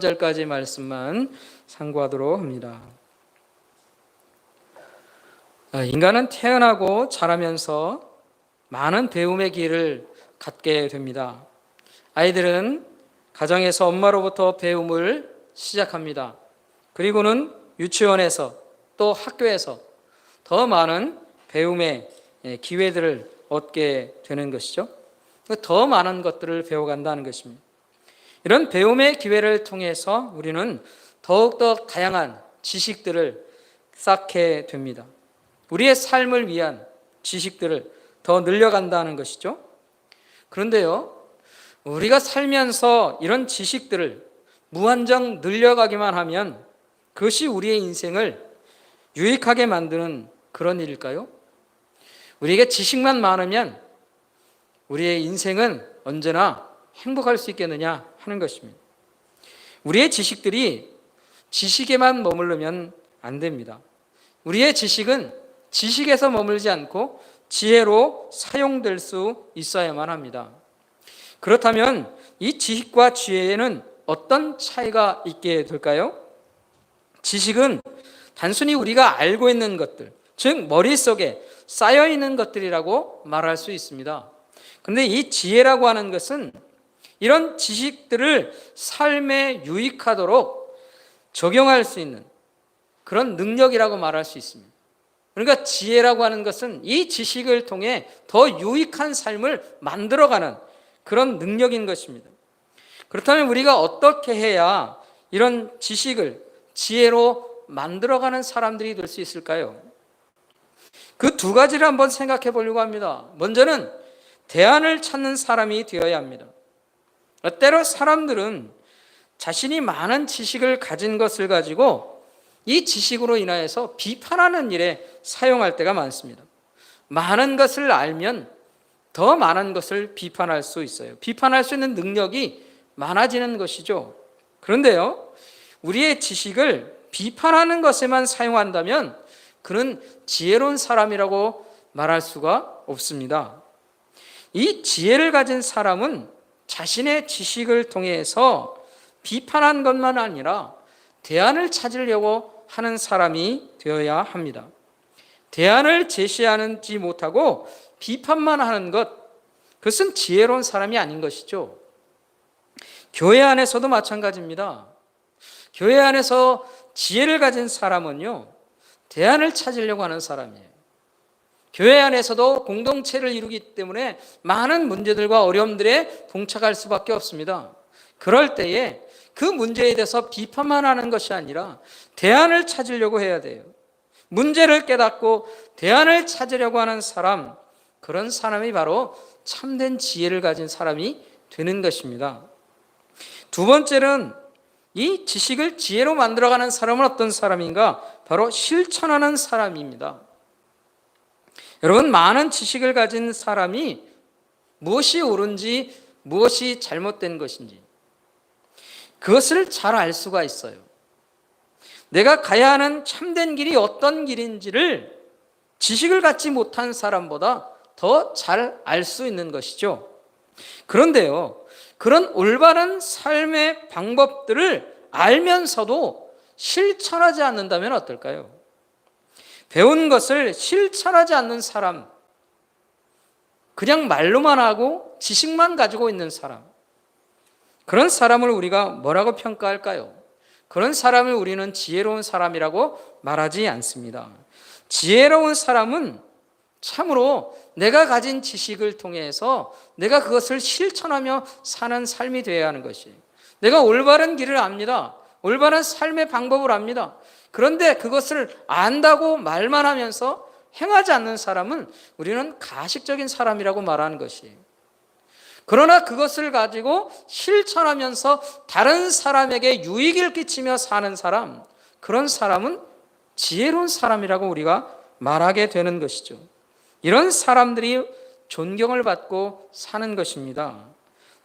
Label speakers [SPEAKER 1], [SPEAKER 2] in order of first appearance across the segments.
[SPEAKER 1] 절까지 말씀만 상고하도록 합니다. 인간은 태어나고 자라면서 많은 배움의 기회를 갖게 됩니다. 아이들은 가정에서 엄마로부터 배움을 시작합니다. 그리고는 유치원에서 또 학교에서 더 많은 배움의 기회들을 얻게 되는 것이죠. 더 많은 것들을 배워간다는 것입니다. 이런 배움의 기회를 통해서 우리는 더욱더 다양한 지식들을 쌓게 됩니다. 우리의 삶을 위한 지식들을 더 늘려간다는 것이죠. 그런데요, 우리가 살면서 이런 지식들을 무한정 늘려가기만 하면 그것이 우리의 인생을 유익하게 만드는 그런 일일까요? 우리에게 지식만 많으면 우리의 인생은 언제나 행복할 수 있겠느냐 하는 것입니다. 우리의 지식들이 지식에만 머무르면 안 됩니다. 우리의 지식은 지식에서 머물지 않고 지혜로 사용될 수 있어야만 합니다. 그렇다면 이 지식과 지혜에는 어떤 차이가 있게 될까요? 지식은 단순히 우리가 알고 있는 것들, 즉 머릿속에 쌓여 있는 것들이라고 말할 수 있습니다. 그런데 이 지혜라고 하는 것은 이런 지식들을 삶에 유익하도록 적용할 수 있는 그런 능력이라고 말할 수 있습니다. 그러니까 지혜라고 하는 것은 이 지식을 통해 더 유익한 삶을 만들어가는 그런 능력인 것입니다. 그렇다면 우리가 어떻게 해야 이런 지식을 지혜로 만들어가는 사람들이 될 수 있을까요? 그 두 가지를 한번 생각해 보려고 합니다. 먼저는 대안을 찾는 사람이 되어야 합니다. 때로 사람들은 자신이 많은 지식을 가진 것을 가지고 이 지식으로 인하여서 비판하는 일에 사용할 때가 많습니다. 많은 것을 알면 더 많은 것을 비판할 수 있어요. 비판할 수 있는 능력이 많아지는 것이죠. 그런데요, 우리의 지식을 비판하는 것에만 사용한다면 그는 지혜로운 사람이라고 말할 수가 없습니다. 이 지혜를 가진 사람은 자신의 지식을 통해서 비판한 것만 아니라 대안을 찾으려고 하는 사람이 되어야 합니다. 대안을 제시하지 못하고 비판만 하는 것, 그것은 지혜로운 사람이 아닌 것이죠. 교회 안에서도 마찬가지입니다. 교회 안에서 지혜를 가진 사람은요, 대안을 찾으려고 하는 사람이에요. 교회 안에서도 공동체를 이루기 때문에 많은 문제들과 어려움들에 봉착할 수밖에 없습니다. 그럴 때에 그 문제에 대해서 비판만 하는 것이 아니라 대안을 찾으려고 해야 돼요. 문제를 깨닫고 대안을 찾으려고 하는 사람, 그런 사람이 바로 참된 지혜를 가진 사람이 되는 것입니다. 두 번째는 이 지식을 지혜로 만들어가는 사람은 어떤 사람인가? 바로 실천하는 사람입니다. 여러분, 많은 지식을 가진 사람이 무엇이 옳은지 무엇이 잘못된 것인지 그것을 잘 알 수가 있어요. 내가 가야 하는 참된 길이 어떤 길인지를 지식을 갖지 못한 사람보다 더 잘 알 수 있는 것이죠. 그런데요, 그런 올바른 삶의 방법들을 알면서도 실천하지 않는다면 어떨까요? 배운 것을 실천하지 않는 사람, 그냥 말로만 하고 지식만 가지고 있는 사람, 그런 사람을 우리가 뭐라고 평가할까요? 그런 사람을 우리는 지혜로운 사람이라고 말하지 않습니다. 지혜로운 사람은 참으로 내가 가진 지식을 통해서 내가 그것을 실천하며 사는 삶이 되어야 하는 것이에요. 내가 올바른 길을 압니다. 올바른 삶의 방법을 압니다. 그런데 그것을 안다고 말만 하면서 행하지 않는 사람은 우리는 가식적인 사람이라고 말하는 것이에요. 그러나 그것을 가지고 실천하면서 다른 사람에게 유익을 끼치며 사는 사람, 그런 사람은 지혜로운 사람이라고 우리가 말하게 되는 것이죠. 이런 사람들이 존경을 받고 사는 것입니다.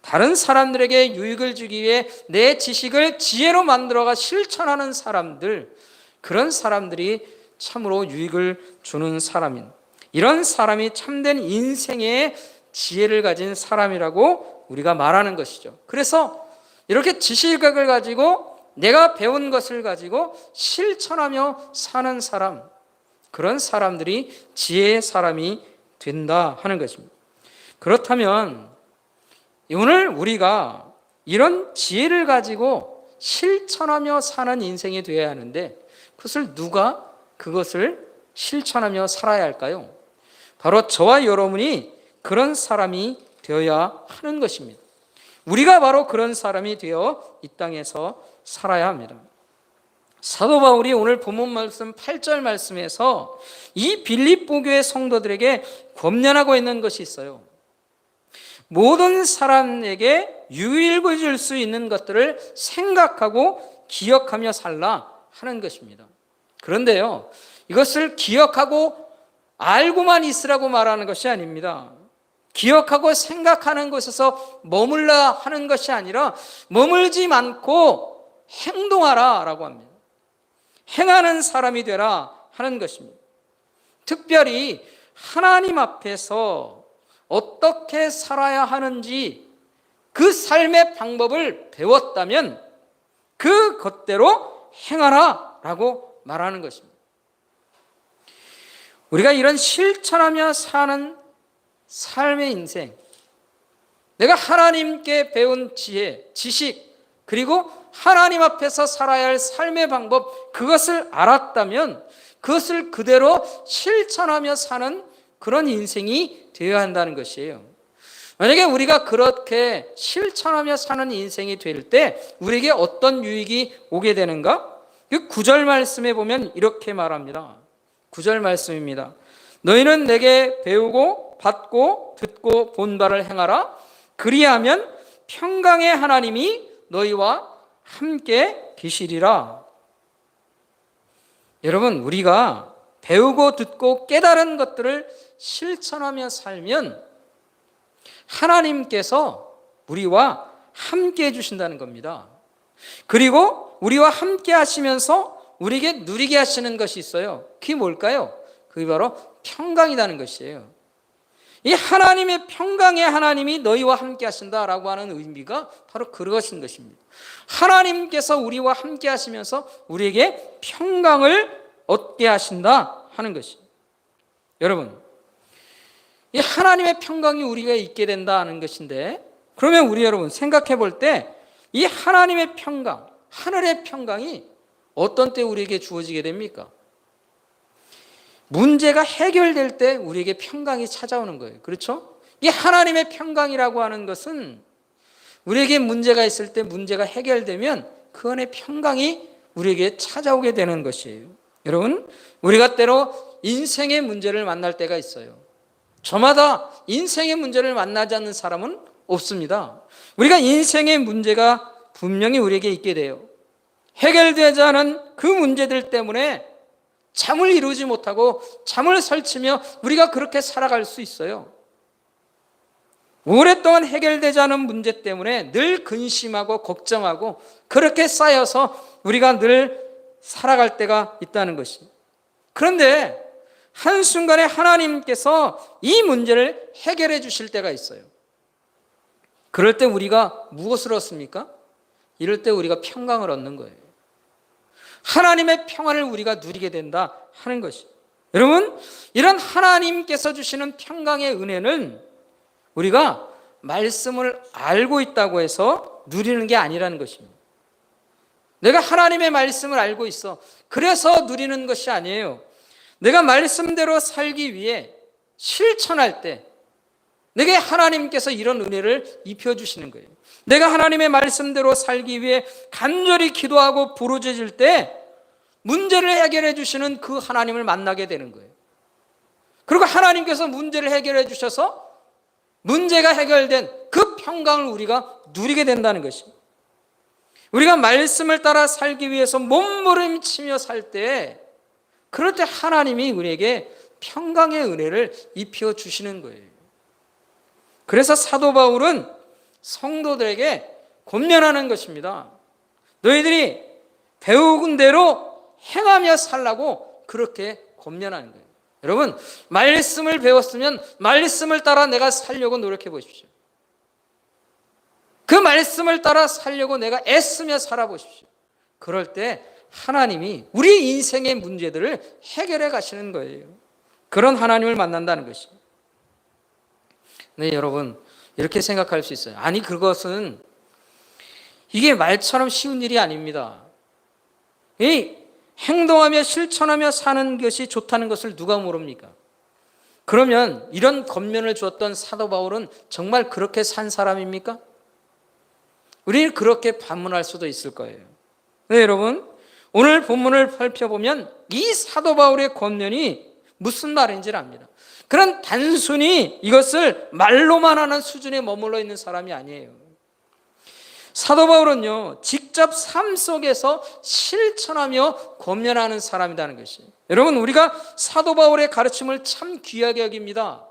[SPEAKER 1] 다른 사람들에게 유익을 주기 위해 내 지식을 지혜로 만들어가 실천하는 사람들, 그런 사람들이 참으로 유익을 주는 사람인, 이런 사람이 참된 인생의 지혜를 가진 사람이라고 우리가 말하는 것이죠. 그래서 이렇게 지식을 가지고 내가 배운 것을 가지고 실천하며 사는 사람, 그런 사람들이 지혜의 사람이 된다 하는 것입니다. 그렇다면 오늘 우리가 이런 지혜를 가지고 실천하며 사는 인생이 되어야 하는데 그것을 누가 그것을 실천하며 살아야 할까요? 바로 저와 여러분이 그런 사람이 되어야 하는 것입니다. 우리가 바로 그런 사람이 되어 이 땅에서 살아야 합니다. 사도 바울이 오늘 본문 말씀 8절 말씀에서 이 빌립보 교회 성도들에게 권면하고 있는 것이 있어요. 모든 사람에게 유익을 줄 수 있는 것들을 생각하고 기억하며 살라 하는 것입니다. 그런데요, 이것을 기억하고 알고만 있으라고 말하는 것이 아닙니다. 기억하고 생각하는 것에서 머물라 하는 것이 아니라 머물지 않고 행동하라 라고 합니다. 행하는 사람이 되라 하는 것입니다. 특별히 하나님 앞에서 어떻게 살아야 하는지 그 삶의 방법을 배웠다면 그것대로 행하라 라고 말하는 것입니다. 우리가 이런 실천하며 사는 삶의 인생, 내가 하나님께 배운 지혜, 지식, 그리고 하나님 앞에서 살아야 할 삶의 방법, 그것을 알았다면 그것을 그대로 실천하며 사는 그런 인생이 되어야 한다는 것이에요. 만약에 우리가 그렇게 실천하며 사는 인생이 될 때 우리에게 어떤 유익이 오게 되는가? 그 9절 말씀에 보면 이렇게 말합니다. 9절 말씀입니다. 너희는 내게 배우고 받고 듣고 본 바를 행하라. 그리하면 평강의 하나님이 너희와 함께 계시리라. 여러분, 우리가 배우고 듣고 깨달은 것들을 실천하며 살면 하나님께서 우리와 함께 해주신다는 겁니다. 그리고 우리와 함께 하시면서 우리에게 누리게 하시는 것이 있어요. 그게 뭘까요? 그게 바로 평강이라는 것이에요. 이 하나님의 평강의 하나님이 너희와 함께 하신다라고 하는 의미가 바로 그것인 것입니다. 하나님께서 우리와 함께 하시면서 우리에게 평강을 얻게 하신다 하는 것입니다. 여러분, 이 하나님의 평강이 우리가 있게 된다 하는 것인데, 그러면 우리 여러분 생각해 볼 때 이 하나님의 평강, 하늘의 평강이 어떤 때 우리에게 주어지게 됩니까? 문제가 해결될 때 우리에게 평강이 찾아오는 거예요. 그렇죠? 이 하나님의 평강이라고 하는 것은 우리에게 문제가 있을 때 문제가 해결되면 그 안에 평강이 우리에게 찾아오게 되는 것이에요. 여러분, 우리가 때로 인생의 문제를 만날 때가 있어요. 저마다 인생의 문제를 만나지 않는 사람은 없습니다. 우리가 인생의 문제가 분명히 우리에게 있게 돼요. 해결되지 않은 그 문제들 때문에 잠을 이루지 못하고 잠을 설치며 우리가 그렇게 살아갈 수 있어요. 오랫동안 해결되지 않은 문제 때문에 늘 근심하고 걱정하고 그렇게 쌓여서 우리가 늘 살아갈 때가 있다는 것입니다. 그런데 한순간에 하나님께서 이 문제를 해결해 주실 때가 있어요. 그럴 때 우리가 무엇을 얻습니까? 이럴 때 우리가 평강을 얻는 거예요. 하나님의 평안을 우리가 누리게 된다 하는 것이. 여러분, 이런 하나님께서 주시는 평강의 은혜는 우리가 말씀을 알고 있다고 해서 누리는 게 아니라는 것입니다. 내가 하나님의 말씀을 알고 있어, 그래서 누리는 것이 아니에요. 내가 말씀대로 살기 위해 실천할 때 내게 하나님께서 이런 은혜를 입혀주시는 거예요. 내가 하나님의 말씀대로 살기 위해 간절히 기도하고 부르짖을 때 문제를 해결해 주시는 그 하나님을 만나게 되는 거예요. 그리고 하나님께서 문제를 해결해 주셔서 문제가 해결된 그 평강을 우리가 누리게 된다는 것입니다. 우리가 말씀을 따라 살기 위해서 몸부림치며 살 때, 그럴 때 하나님이 우리에게 평강의 은혜를 입혀 주시는 거예요. 그래서 사도 바울은 성도들에게 권면하는 것입니다. 너희들이 배운 대로 행하며 살라고 그렇게 권면하는 거예요. 여러분, 말씀을 배웠으면 말씀을 따라 내가 살려고 노력해 보십시오. 그 말씀을 따라 살려고 내가 애쓰며 살아보십시오. 그럴 때 하나님이 우리 인생의 문제들을 해결해 가시는 거예요. 그런 하나님을 만난다는 것이죠. 네, 여러분, 이렇게 생각할 수 있어요. 아니, 그것은 이게 말처럼 쉬운 일이 아닙니다. 이 행동하며 실천하며 사는 것이 좋다는 것을 누가 모릅니까? 그러면 이런 권면을 주었던 사도 바울은 정말 그렇게 산 사람입니까? 우리는 그렇게 반문할 수도 있을 거예요. 네, 여러분, 오늘 본문을 살펴보면 이 사도 바울의 권면이 무슨 말인지를 압니다. 그런 단순히 이것을 말로만 하는 수준에 머물러 있는 사람이 아니에요. 사도 바울은요, 직접 삶 속에서 실천하며 권면하는 사람이라는 것이에요. 여러분, 우리가 사도 바울의 가르침을 참 귀하게 여깁니다.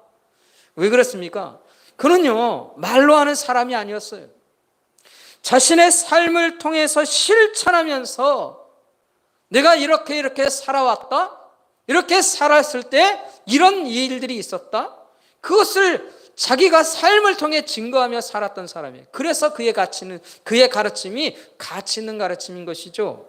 [SPEAKER 1] 왜 그렇습니까? 그는요, 말로 하는 사람이 아니었어요. 자신의 삶을 통해서 실천하면서 내가 이렇게 살아왔다, 이렇게 살았을 때 이런 일들이 있었다, 그것을 자기가 삶을 통해 증거하며 살았던 사람이에요. 그래서 그의 가르침이 가치 있는 가르침인 것이죠.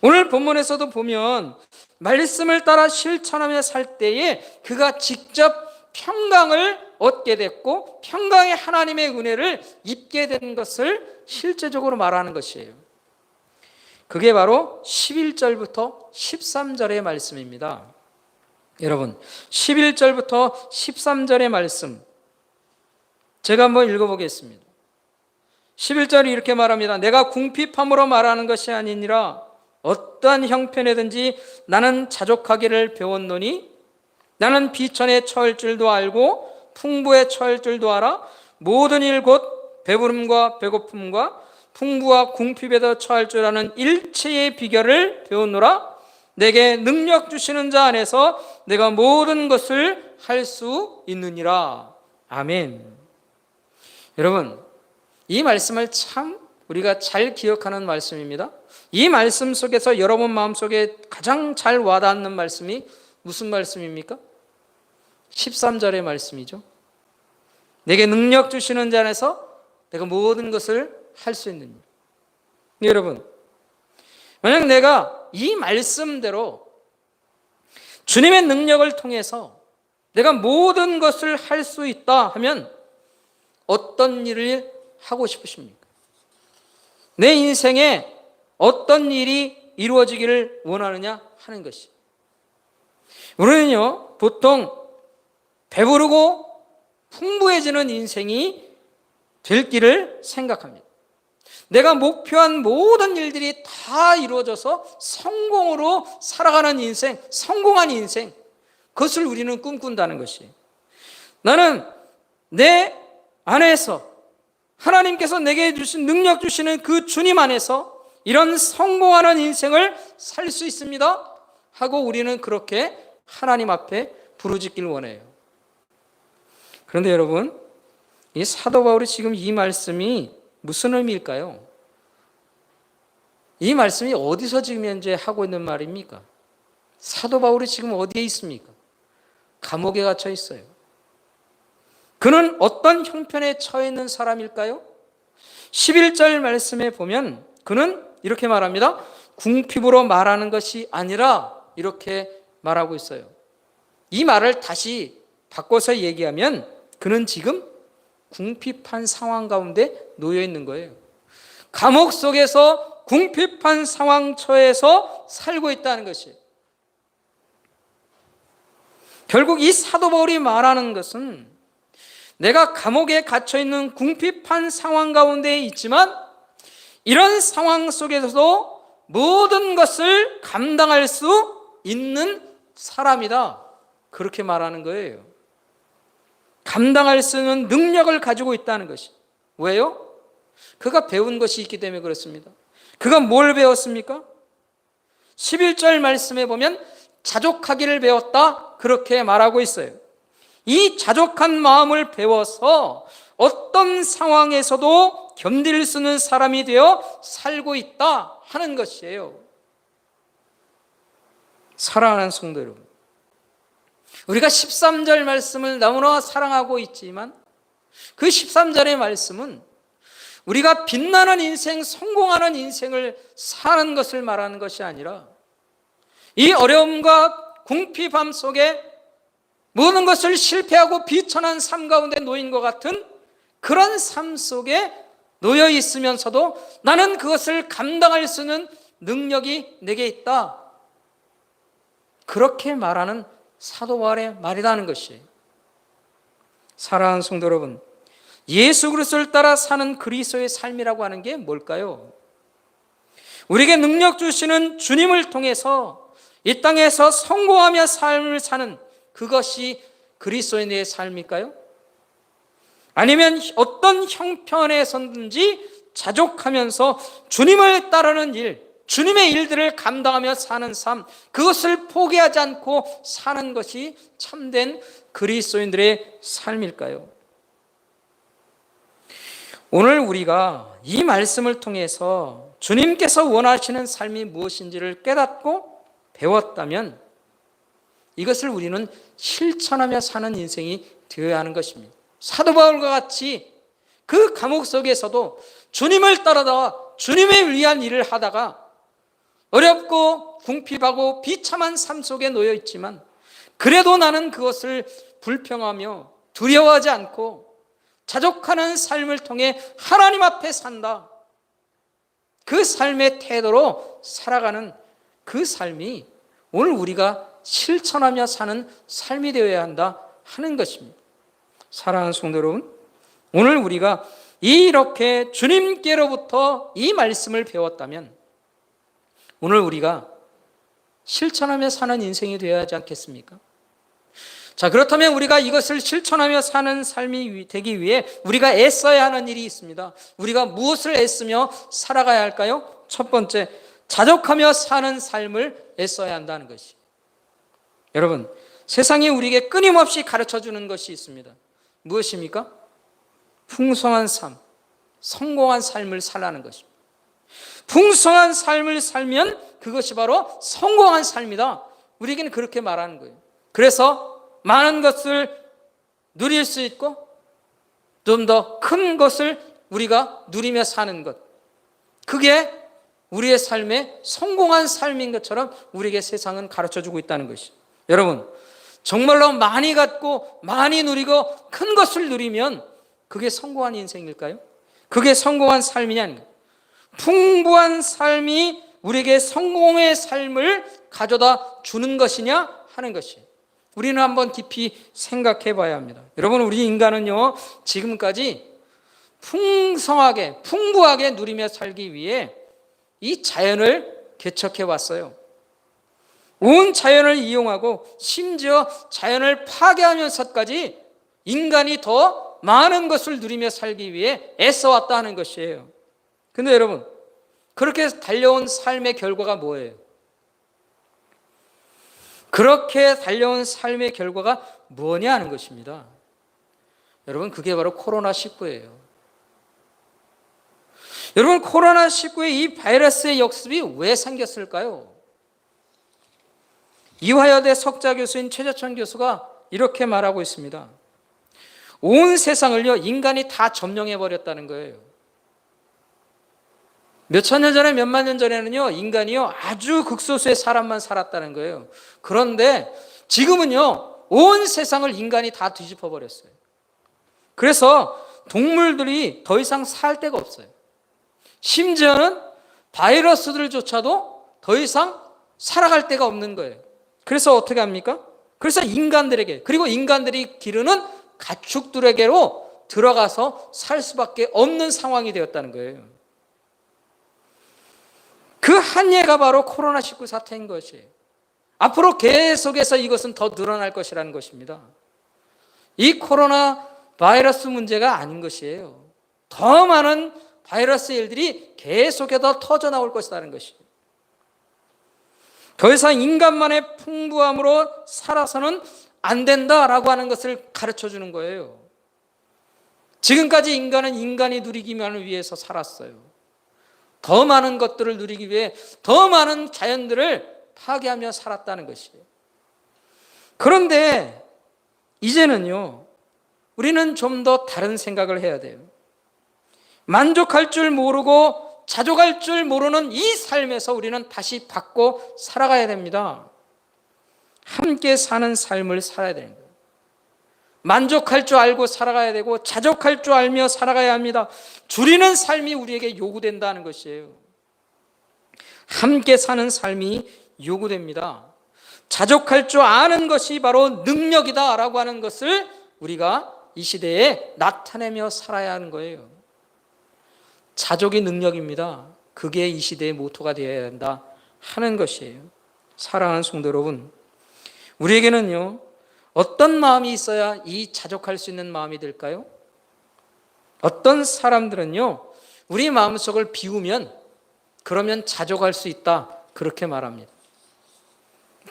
[SPEAKER 1] 오늘 본문에서도 보면 말씀을 따라 실천하며 살 때에 그가 직접 평강을 얻게 됐고 평강의 하나님의 은혜를 입게 된 것을 실제적으로 말하는 것이에요. 그게 바로 11절부터 13절의 말씀입니다. 여러분, 11절부터 13절의 말씀 제가 한번 읽어보겠습니다. 11절이 이렇게 말합니다. 내가 궁핍함으로 말하는 것이 아니니라 어떠한 형편에든지 나는 자족하기를 배웠노니 나는 비천에 처할 줄도 알고 풍부에 처할 줄도 알아 모든 일 곧 배부름과 배고픔과 풍부와 궁핍에도 처할 줄 아는 일체의 비결을 배웠노라. 내게 능력 주시는 자 안에서 내가 모든 것을 할 수 있느니라. 아멘. 여러분, 이 말씀을 참 우리가 잘 기억하는 말씀입니다. 이 말씀 속에서 여러분 마음속에 가장 잘 와닿는 말씀이 무슨 말씀입니까? 13절의 말씀이죠. 내게 능력 주시는 자 안에서 내가 모든 것을 할 수 있느니. 여러분, 만약 내가 이 말씀대로 주님의 능력을 통해서 내가 모든 것을 할 수 있다 하면 어떤 일을 하고 싶으십니까? 내 인생에 어떤 일이 이루어지기를 원하느냐 하는 것이. 우리는요, 보통 배부르고 풍부해지는 인생이 될 길을 생각합니다. 내가 목표한 모든 일들이 다 이루어져서 성공으로 살아가는 인생, 성공한 인생, 그것을 우리는 꿈꾼다는 것이에요. 나는 내 안에서 하나님께서 내게 주신 능력 주시는 그 주님 안에서 이런 성공하는 인생을 살 수 있습니다 하고 우리는 그렇게 하나님 앞에 부르짖기를 원해요. 그런데 여러분, 이 사도 바울이 지금 이 말씀이 무슨 의미일까요? 이 말씀이 어디서 지금 현재 하고 있는 말입니까? 사도 바울이 지금 어디에 있습니까? 감옥에 갇혀 있어요. 그는 어떤 형편에 처해 있는 사람일까요? 11절 말씀에 보면 그는 이렇게 말합니다. 궁핍으로 말하는 것이 아니라 이렇게 말하고 있어요. 이 말을 다시 바꿔서 얘기하면 그는 지금 궁핍한 상황 가운데 놓여 있는 거예요. 감옥 속에서 궁핍한 상황 처해서 살고 있다는 것이에요. 결국 이 사도 바울이 말하는 것은 내가 감옥에 갇혀 있는 궁핍한 상황 가운데 있지만 이런 상황 속에서도 모든 것을 감당할 수 있는 사람이다. 그렇게 말하는 거예요. 감당할 수 있는 능력을 가지고 있다는 것이. 왜요? 그가 배운 것이 있기 때문에 그렇습니다. 그가 뭘 배웠습니까? 11절 말씀에 보면 자족하기를 배웠다. 그렇게 말하고 있어요. 이 자족한 마음을 배워서 어떤 상황에서도 견딜 수 있는 사람이 되어 살고 있다 하는 것이에요. 사랑하는 성도 여러분, 우리가 13절 말씀을 너무나 사랑하고 있지만 그 13절의 말씀은 우리가 빛나는 인생, 성공하는 인생을 사는 것을 말하는 것이 아니라 이 어려움과 궁핍함 속에 모든 것을 실패하고 비천한 삶 가운데 놓인 것 같은 그런 삶 속에 놓여 있으면서도 나는 그것을 감당할 수 있는 능력이 내게 있다. 그렇게 말하는 사도 바울의 말이라는 것이에요. 사랑하는 성도 여러분, 예수 그리스도를 따라 사는 그리스도의 삶이라고 하는 게 뭘까요? 우리에게 능력 주시는 주님을 통해서 이 땅에서 성공하며 삶을 사는 그것이 그리스도인의 삶일까요? 아니면 어떤 형편에서든지 자족하면서 주님을 따르는 일, 주님의 일들을 감당하며 사는 삶, 그것을 포기하지 않고 사는 것이 참된 그리스도인들의 삶일까요? 오늘 우리가 이 말씀을 통해서 주님께서 원하시는 삶이 무엇인지를 깨닫고 배웠다면 이것을 우리는 실천하며 사는 인생이 되어야 하는 것입니다. 사도 바울과 같이 그 감옥 속에서도 주님을 따라다가 주님을 위한 일을 하다가 어렵고 궁핍하고 비참한 삶 속에 놓여 있지만 그래도 나는 그것을 불평하며 두려워하지 않고 자족하는 삶을 통해 하나님 앞에 산다. 그 삶의 태도로 살아가는 그 삶이 오늘 우리가 실천하며 사는 삶이 되어야 한다 하는 것입니다. 사랑하는 성도 여러분, 오늘 우리가 이렇게 주님께로부터 이 말씀을 배웠다면 오늘 우리가 실천하며 사는 인생이 되어야 하지 않겠습니까? 자, 그렇다면 우리가 이것을 실천하며 사는 삶이 되기 위해 우리가 애써야 하는 일이 있습니다. 우리가 무엇을 애쓰며 살아가야 할까요? 첫 번째, 자족하며 사는 삶을 애써야 한다는 것이. 여러분, 세상이 우리에게 끊임없이 가르쳐주는 것이 있습니다. 무엇입니까? 풍성한 삶, 성공한 삶을 살라는 것입니다. 풍성한 삶을 살면 그것이 바로 성공한 삶이다. 우리에게는 그렇게 말하는 거예요. 그래서 많은 것을 누릴 수 있고 좀 더 큰 것을 우리가 누리며 사는 것, 그게 우리의 삶의 성공한 삶인 것처럼 우리에게 세상은 가르쳐주고 있다는 것이. 여러분, 정말로 많이 갖고 많이 누리고 큰 것을 누리면 그게 성공한 인생일까요? 그게 성공한 삶이냐? 풍부한 삶이 우리에게 성공의 삶을 가져다 주는 것이냐 하는 것이. 우리는 한번 깊이 생각해 봐야 합니다. 여러분, 우리 인간은요, 지금까지 풍성하게, 풍부하게 누리며 살기 위해 이 자연을 개척해 왔어요. 온 자연을 이용하고 심지어 자연을 파괴하면서까지 인간이 더 많은 것을 누리며 살기 위해 애써왔다 하는 것이에요. 근데 여러분, 그렇게 달려온 삶의 결과가 뭐예요? 그렇게 달려온 삶의 결과가 뭐냐 하는 것입니다. 여러분, 그게 바로 코로나19예요. 여러분, 코로나19의 이 바이러스의 역습이 왜 생겼을까요? 이화여대 석좌 교수인 최재천 교수가 이렇게 말하고 있습니다. 온 세상을요, 인간이 다 점령해 버렸다는 거예요. 몇천 년 전에, 몇만 년 전에는요, 인간이요, 아주 극소수의 사람만 살았다는 거예요. 그런데 지금은요, 온 세상을 인간이 다 뒤집어 버렸어요. 그래서 동물들이 더 이상 살 데가 없어요. 심지어는 바이러스들조차도 더 이상 살아갈 데가 없는 거예요. 그래서 어떻게 합니까? 그래서 인간들에게, 그리고 인간들이 기르는 가축들에게로 들어가서 살 수밖에 없는 상황이 되었다는 거예요. 그 한 예가 바로 코로나19 사태인 것이에요. 앞으로 계속해서 이것은 더 늘어날 것이라는 것입니다. 이 코로나 바이러스 문제가 아닌 것이에요. 더 많은 바이러스 일들이 계속해서 터져 나올 것이라는 것이에요. 더 이상 인간만의 풍부함으로 살아서는 안 된다라고 하는 것을 가르쳐 주는 거예요. 지금까지 인간은 인간이 누리기만을 위해서 살았어요. 더 많은 것들을 누리기 위해 더 많은 자연들을 파괴하며 살았다는 것이에요. 그런데 이제는요, 우리는 좀 더 다른 생각을 해야 돼요. 만족할 줄 모르고 자족할 줄 모르는 이 삶에서 우리는 다시 바꿔 살아가야 됩니다. 함께 사는 삶을 살아야 되는 거예요. 만족할 줄 알고 살아가야 되고 자족할 줄 알며 살아가야 합니다. 줄이는 삶이 우리에게 요구된다는 것이에요. 함께 사는 삶이 요구됩니다. 자족할 줄 아는 것이 바로 능력이다라고 하는 것을 우리가 이 시대에 나타내며 살아야 하는 거예요. 자족이 능력입니다. 그게 이 시대의 모토가 되어야 한다 하는 것이에요. 사랑하는 성도 여러분, 우리에게는요, 어떤 마음이 있어야 이 자족할 수 있는 마음이 될까요? 어떤 사람들은요, 우리 마음속을 비우면 그러면 자족할 수 있다 그렇게 말합니다.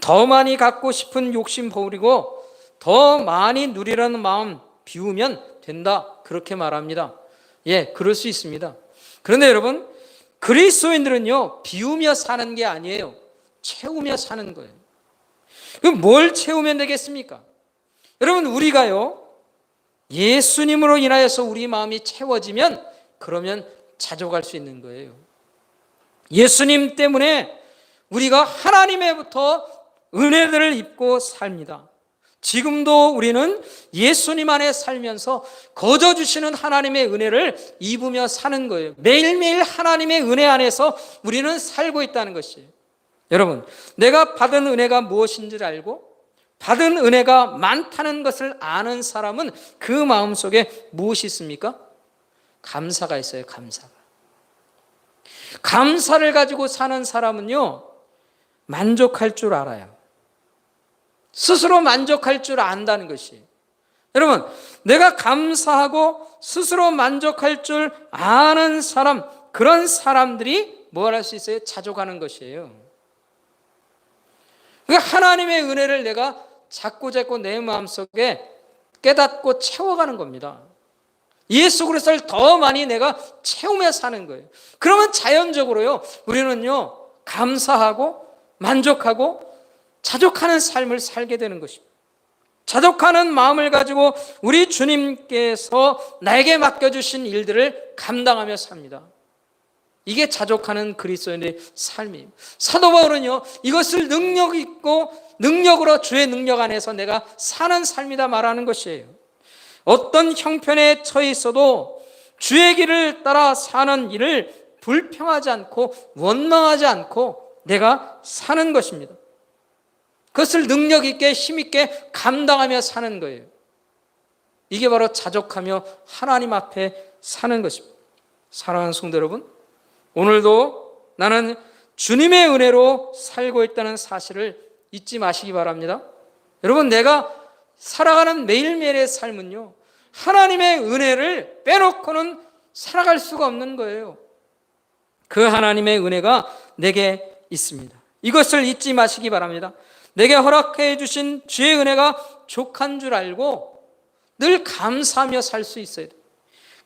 [SPEAKER 1] 더 많이 갖고 싶은 욕심 버리고 더 많이 누리라는 마음 비우면 된다 그렇게 말합니다. 예, 그럴 수 있습니다. 그런데 여러분, 그리스도인들은요, 비우며 사는 게 아니에요. 채우며 사는 거예요. 그럼 뭘 채우면 되겠습니까? 여러분, 우리가요, 예수님으로 인하여서 우리 마음이 채워지면 그러면 자족할 수 있는 거예요. 예수님 때문에 우리가 하나님의부터 은혜들을 입고 삽니다. 지금도 우리는 예수님 안에 살면서 거저 주시는 하나님의 은혜를 입으며 사는 거예요. 매일매일 하나님의 은혜 안에서 우리는 살고 있다는 것이에요. 여러분, 내가 받은 은혜가 무엇인지를 알고 받은 은혜가 많다는 것을 아는 사람은 그 마음속에 무엇이 있습니까? 감사가 있어요. 감사를 가지고 사는 사람은요, 만족할 줄 알아요. 스스로 만족할 줄 안다는 것이에요. 여러분, 내가 감사하고 스스로 만족할 줄 아는 사람, 그런 사람들이 뭘 할 수 있어요? 자족하는 것이에요. 그러니까 하나님의 은혜를 내가 자꾸 내 마음속에 깨닫고 채워가는 겁니다. 예수 그리스도를 더 많이 내가 채우며 사는 거예요. 그러면 자연적으로요, 우리는요, 감사하고 만족하고 자족하는 삶을 살게 되는 것입니다. 자족하는 마음을 가지고 우리 주님께서 나에게 맡겨주신 일들을 감당하며 삽니다. 이게 자족하는 그리스도인의 삶이에요. 사도 바울은요, 이것을 능력 있고 능력으로 주의 능력 안에서 내가 사는 삶이다 말하는 것이에요. 어떤 형편에 처해 있어도 주의 길을 따라 사는 일을 불평하지 않고 원망하지 않고 내가 사는 것입니다. 그것을 능력 있게 힘 있게 감당하며 사는 거예요. 이게 바로 자족하며 하나님 앞에 사는 것입니다. 사랑하는 성도 여러분, 오늘도 나는 주님의 은혜로 살고 있다는 사실을 잊지 마시기 바랍니다. 여러분, 내가 살아가는 매일매일의 삶은요, 하나님의 은혜를 빼놓고는 살아갈 수가 없는 거예요. 그 하나님의 은혜가 내게 있습니다. 이것을 잊지 마시기 바랍니다. 내게 허락해 주신 주의 은혜가 족한 줄 알고 늘 감사하며 살 수 있어야 돼요.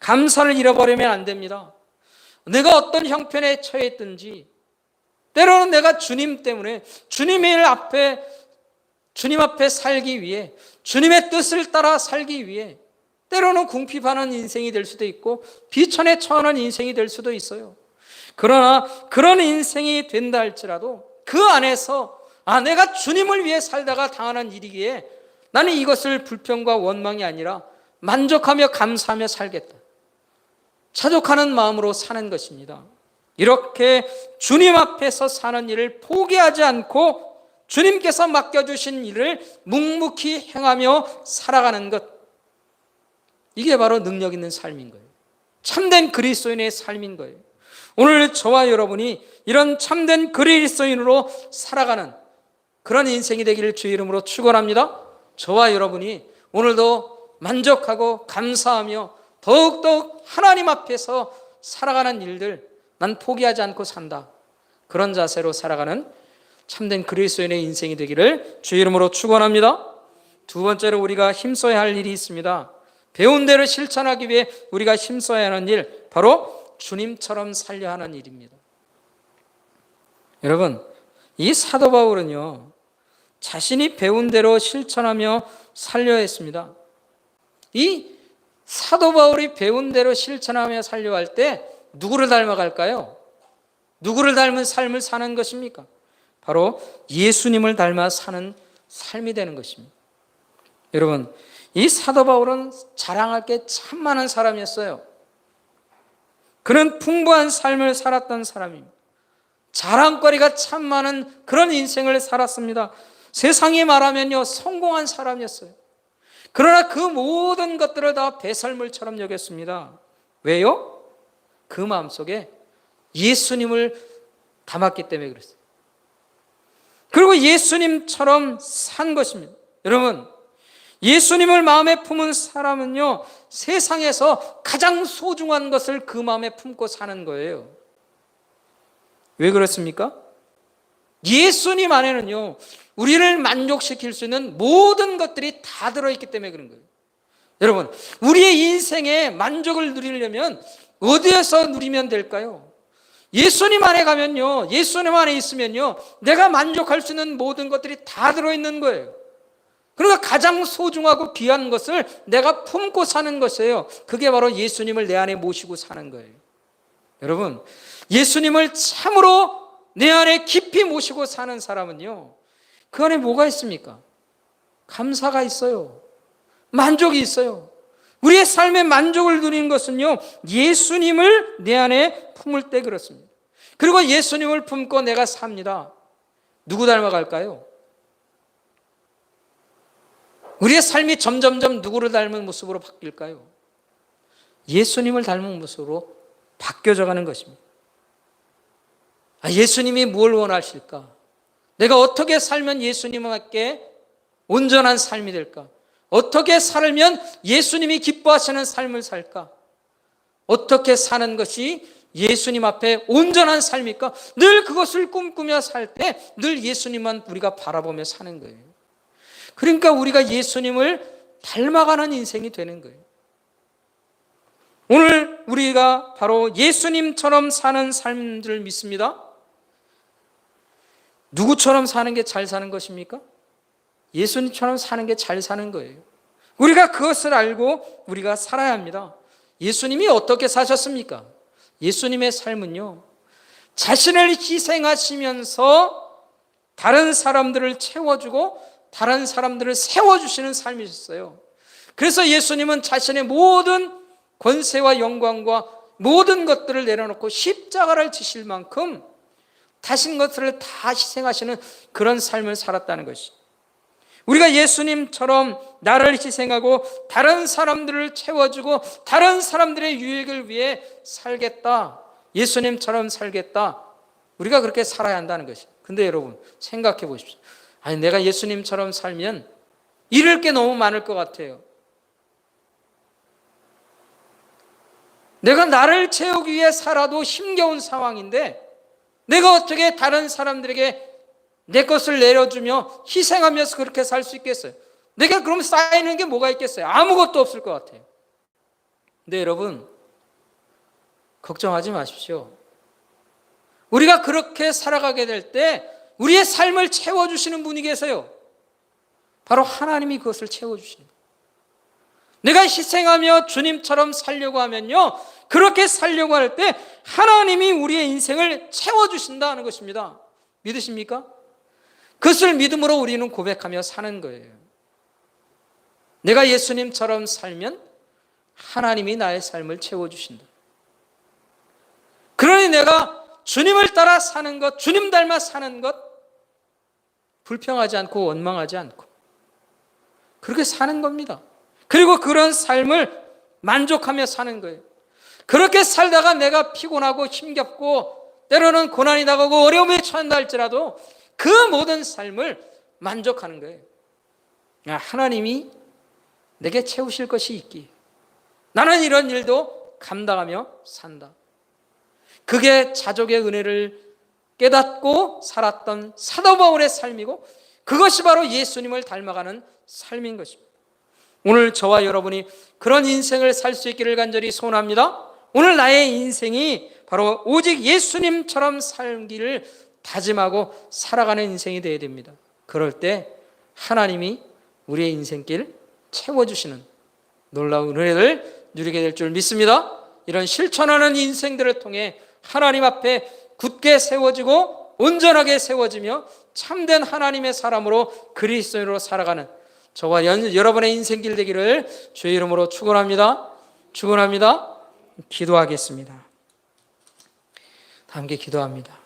[SPEAKER 1] 감사를 잃어버리면 안 됩니다. 내가 어떤 형편에 처해 있든지, 때로는 내가 주님 때문에 주님 앞에 살기 위해, 주님의 뜻을 따라 살기 위해 때로는 궁핍하는 인생이 될 수도 있고 비천에 처하는 인생이 될 수도 있어요. 그러나 그런 인생이 된다 할지라도 그 안에서 내가 주님을 위해 살다가 당하는 일이기에 나는 이것을 불평과 원망이 아니라 만족하며 감사하며 살겠다, 자족하는 마음으로 사는 것입니다. 이렇게 주님 앞에서 사는 일을 포기하지 않고 주님께서 맡겨주신 일을 묵묵히 행하며 살아가는 것, 이게 바로 능력 있는 삶인 거예요. 참된 그리스도인의 삶인 거예요. 오늘 저와 여러분이 이런 참된 그리스도인으로 살아가는 그런 인생이 되기를 주의 이름으로 축원합니다. 저와 여러분이 오늘도 만족하고 감사하며 더욱더욱 하나님 앞에서 살아가는 일들, 난 포기하지 않고 산다, 그런 자세로 살아가는 참된 그리스도인의 인생이 되기를 주의 이름으로 축원합니다. 두 번째로 우리가 힘써야 할 일이 있습니다. 배운 대로 실천하기 위해 우리가 힘써야 하는 일, 바로 주님처럼 살려 하는 일입니다. 여러분, 이 사도 바울은요, 자신이 배운 대로 실천하며 살려 했습니다. 이 사도 바울이 배운 대로 실천하며 살려 할 때 누구를 닮아갈까요? 누구를 닮은 삶을 사는 것입니까? 바로 예수님을 닮아 사는 삶이 되는 것입니다. 여러분, 이 사도 바울은 자랑할 게 참 많은 사람이었어요. 그는 풍부한 삶을 살았던 사람입니다. 자랑거리가 참 많은 그런 인생을 살았습니다. 세상에 말하면요, 성공한 사람이었어요. 그러나 그 모든 것들을 다 배설물처럼 여겼습니다. 왜요? 그 마음속에 예수님을 담았기 때문에 그랬어요. 그리고 예수님처럼 산 것입니다. 여러분, 예수님을 마음에 품은 사람은요, 세상에서 가장 소중한 것을 그 마음에 품고 사는 거예요. 왜 그렇습니까? 예수님 안에는요, 우리를 만족시킬 수 있는 모든 것들이 다 들어있기 때문에 그런 거예요. 여러분, 우리의 인생에 만족을 누리려면 어디에서 누리면 될까요? 예수님 안에 가면요, 예수님 안에 있으면요, 내가 만족할 수 있는 모든 것들이 다 들어있는 거예요. 그러니까 가장 소중하고 귀한 것을 내가 품고 사는 것이에요. 그게 바로 예수님을 내 안에 모시고 사는 거예요. 여러분, 예수님을 참으로 내 안에 깊이 모시고 사는 사람은요, 그 안에 뭐가 있습니까? 감사가 있어요. 만족이 있어요. 우리의 삶의 만족을 누리는 것은요, 예수님을 내 안에 품을 때 그렇습니다. 그리고 예수님을 품고 내가 삽니다. 누구 닮아갈까요? 우리의 삶이 점점점 누구를 닮은 모습으로 바뀔까요? 예수님을 닮은 모습으로 바뀌어져 가는 것입니다. 예수님이 뭘 원하실까? 내가 어떻게 살면 예수님께 온전한 삶이 될까? 어떻게 살면 예수님이 기뻐하시는 삶을 살까? 어떻게 사는 것이 예수님 앞에 온전한 삶일까? 늘 그것을 꿈꾸며 살 때 늘 예수님만 우리가 바라보며 사는 거예요. 그러니까 우리가 예수님을 닮아가는 인생이 되는 거예요. 오늘 우리가 바로 예수님처럼 사는 삶을 믿습니다. 누구처럼 사는 게 잘 사는 것입니까? 예수님처럼 사는 게 잘 사는 거예요. 우리가 그것을 알고 우리가 살아야 합니다. 예수님이 어떻게 사셨습니까? 예수님의 삶은요, 자신을 희생하시면서 다른 사람들을 채워주고 다른 사람들을 세워주시는 삶이셨어요. 그래서 예수님은 자신의 모든 권세와 영광과 모든 것들을 내려놓고 십자가를 지실 만큼 다신 것들을 다 희생하시는 그런 삶을 살았다는 것이, 우리가 예수님처럼 나를 희생하고 다른 사람들을 채워주고 다른 사람들의 유익을 위해 살겠다, 예수님처럼 살겠다, 우리가 그렇게 살아야 한다는 것이. 근데 여러분 생각해 보십시오. 내가 예수님처럼 살면 잃을 게 너무 많을 것 같아요. 내가 나를 채우기 위해 살아도 힘겨운 상황인데 내가 어떻게 다른 사람들에게 내 것을 내려주며 희생하면서 그렇게 살 수 있겠어요? 내가 그럼 쌓이는 게 뭐가 있겠어요? 아무것도 없을 것 같아요. 근데 여러분, 걱정하지 마십시오. 우리가 그렇게 살아가게 될 때 우리의 삶을 채워주시는 분이 계세요. 바로 하나님이 그것을 채워주십니다. 내가 희생하며 주님처럼 살려고 하면요, 그렇게 살려고 할 때 하나님이 우리의 인생을 채워주신다는 것입니다. 믿으십니까? 그것을 믿음으로 우리는 고백하며 사는 거예요. 내가 예수님처럼 살면 하나님이 나의 삶을 채워주신다. 그러니 내가 주님을 따라 사는 것, 주님 닮아 사는 것, 불평하지 않고 원망하지 않고 그렇게 사는 겁니다. 그리고 그런 삶을 만족하며 사는 거예요. 그렇게 살다가 내가 피곤하고 힘겹고 때로는 고난이 다가오고 어려움에 처한다 할지라도 그 모든 삶을 만족하는 거예요. 하나님이 내게 채우실 것이 있기, 나는 이런 일도 감당하며 산다. 그게 자족의 은혜를 깨닫고 살았던 사도 바울의 삶이고 그것이 바로 예수님을 닮아가는 삶인 것입니다. 오늘 저와 여러분이 그런 인생을 살 수 있기를 간절히 소원합니다. 오늘 나의 인생이 바로 오직 예수님처럼 살기를 다짐하고 살아가는 인생이 되어야 됩니다. 그럴 때 하나님이 우리의 인생길 채워주시는 놀라운 은혜를 누리게 될 줄 믿습니다. 이런 실천하는 인생들을 통해 하나님 앞에 굳게 세워지고 온전하게 세워지며 참된 하나님의 사람으로 그리스도인으로 살아가는 저와 여러분의 인생길 되기를 주의 이름으로 축원합니다. 축원합니다. 기도하겠습니다. 다 함께 기도합니다.